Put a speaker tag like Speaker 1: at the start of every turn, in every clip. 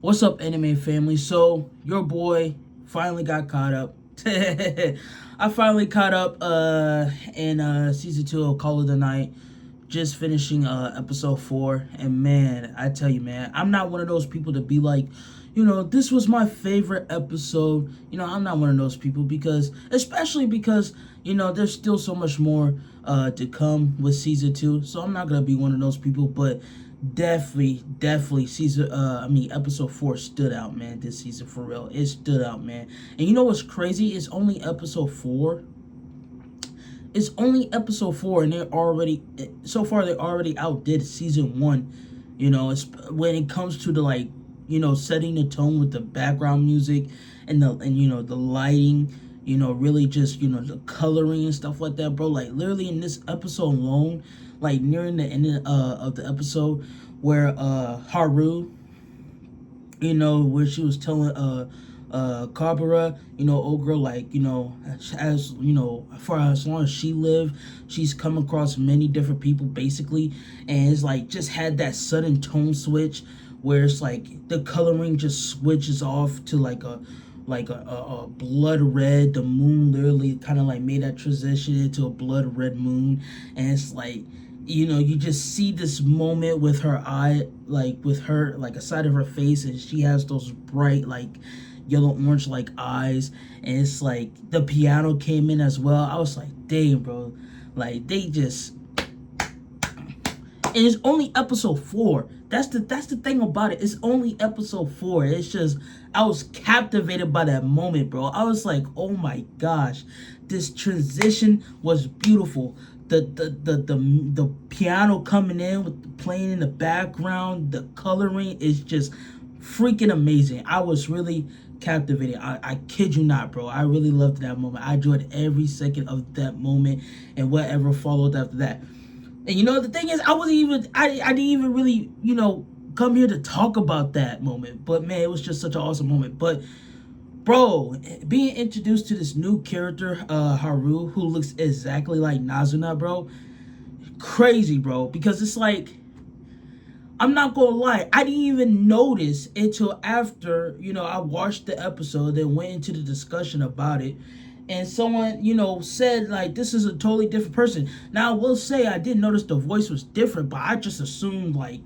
Speaker 1: What's up, anime family? So, your boy finally got caught up. I finally caught up in season 2 of Call of the Night. Just finishing episode 4, and man, I tell you, man, I'm not one of those people to be like, this was my favorite episode. I'm not one of those people because, especially because, there's still so much more to come with season 2. So I'm not gonna be one of those people, but definitely episode 4 stood out, man. This season, for real, it stood out, man. And you know what's crazy? It's only episode 4. It's only episode 4, and they already outdid season 1. It's when it comes to the, like, setting the tone with the background music and the lighting, really just, the coloring and stuff like that, bro. Like, literally in this episode alone, like nearing the end of the episode, where Haru, where she was telling Kabura, old girl, like, as for as long as she lived, she's come across many different people, basically, and it's like just had that sudden tone switch where it's like the coloring just switches off to like a blood red. The moon literally kind of like made that transition into a blood red moon, and it's like, you just see this moment with her eye, like with her, like a side of her face, and she has those bright, like yellow orange like eyes, and it's like the piano came in as well. I was like, dang, bro, like they just, and it's only episode 4. That's the thing about it. It's only episode 4. It's just, I was captivated by that moment, bro. I was like, oh my gosh, this transition was beautiful. The piano coming in with the playing in the background, the coloring is just freaking amazing. I was really captivated. I kid you not, bro. I really loved that moment. I enjoyed every second of that moment and whatever followed after that. And the thing is, I didn't even really, come here to talk about that moment. But man, it was just such an awesome moment. But bro, being introduced to this new character, Haru, who looks exactly like Nazuna, bro, crazy, bro. Because it's like, I'm not gonna lie, I didn't even notice until after, I watched the episode and went into the discussion about it. And someone, said, like, this is a totally different person. Now, I will say I did notice the voice was different, but I just assumed, like,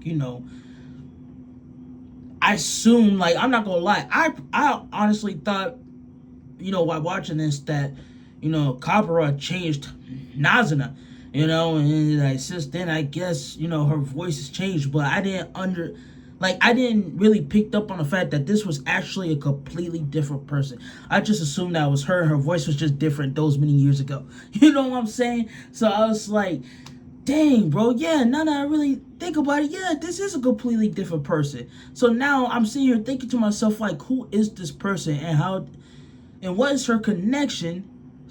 Speaker 1: I'm not gonna lie, I honestly thought, while watching this, that, Kabura changed Nazuna, and like since then, I guess, her voice has changed, but I didn't really pick up on the fact that this was actually a completely different person. I just assumed that was her. Her voice was just different those many years ago. You know what I'm saying? So I was like, dang, bro, yeah, now that I really think about it, yeah, this is a completely different person. So now I'm sitting here thinking to myself, like, who is this person, and what is her connection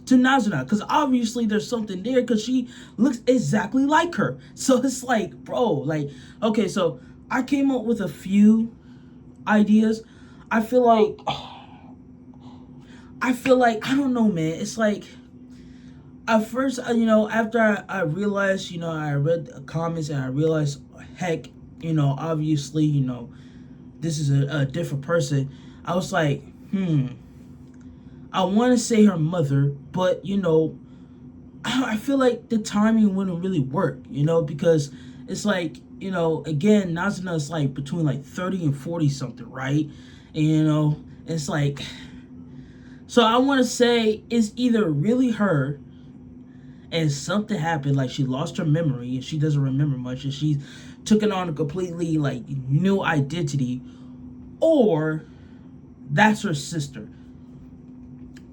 Speaker 1: to Nazuna? Because obviously there's something there, because she looks exactly like her. So it's like, bro, like, okay, so I came up with a few ideas. I feel like, I don't know, man. It's like, at first, after I realized, I read the comments and I realized, heck, obviously, this is a different person. I was like, I want to say her mother, but, I feel like the timing wouldn't really work, because it's like, again, Nazuna is like between like 30 and 40 something, right? And, it's like, so I want to say it's either really her and something happened, like she lost her memory and she doesn't remember much, and she took it on a completely like new identity, or that's her sister.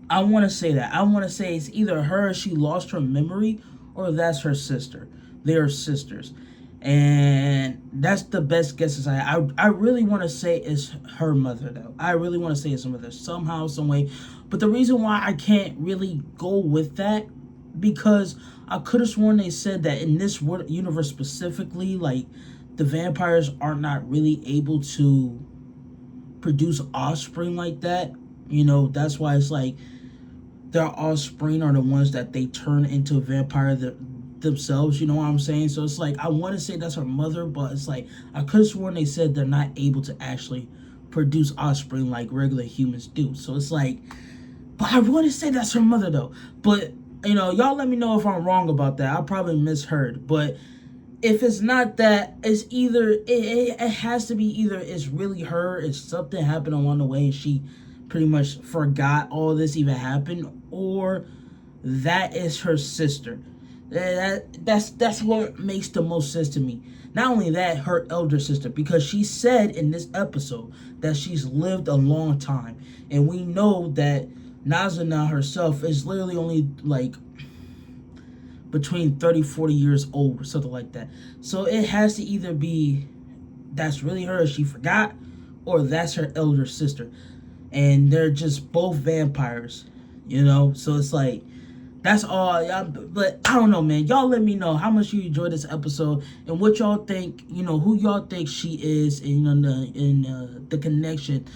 Speaker 1: I want to say that. I want to say it's either her, she lost her memory, or that's her sister. They are sisters. And that's the best guesses I really want to say is her mother, though. I really want to say it's her mother somehow, some way. But the reason why I can't really go with that, because I could have sworn they said that in this universe specifically, like, the vampires are not really able to produce offspring like that. That's why it's like their offspring are the ones that they turn into a vampire themselves. You know what I'm saying? So it's like, I want to say that's her mother, but it's like I could have sworn they said they're not able to actually produce offspring like regular humans do. So it's like, but I want to say that's her mother though. But y'all let me know if I'm wrong about that. I probably misheard. But if it's not that, it's either it has to be either it's really her, it's something happened along the way and she pretty much forgot all this even happened, or that is her sister. That's what makes the most sense to me. Not only that, her elder sister, because she said in this episode that she's lived a long time, and we know that Nazuna herself is literally only like between 30-40 years old or something like that. So it has to either be that's really her, she forgot, or that's her elder sister, and they're just both vampires, so it's like that's all. But I don't know, man. Y'all let me know how much you enjoyed this episode and what y'all think. Who y'all think she is, and the connection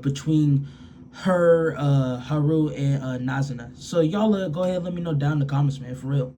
Speaker 1: between her, Haru, and Nazuna. So y'all go ahead and let me know down in the comments, man. For real.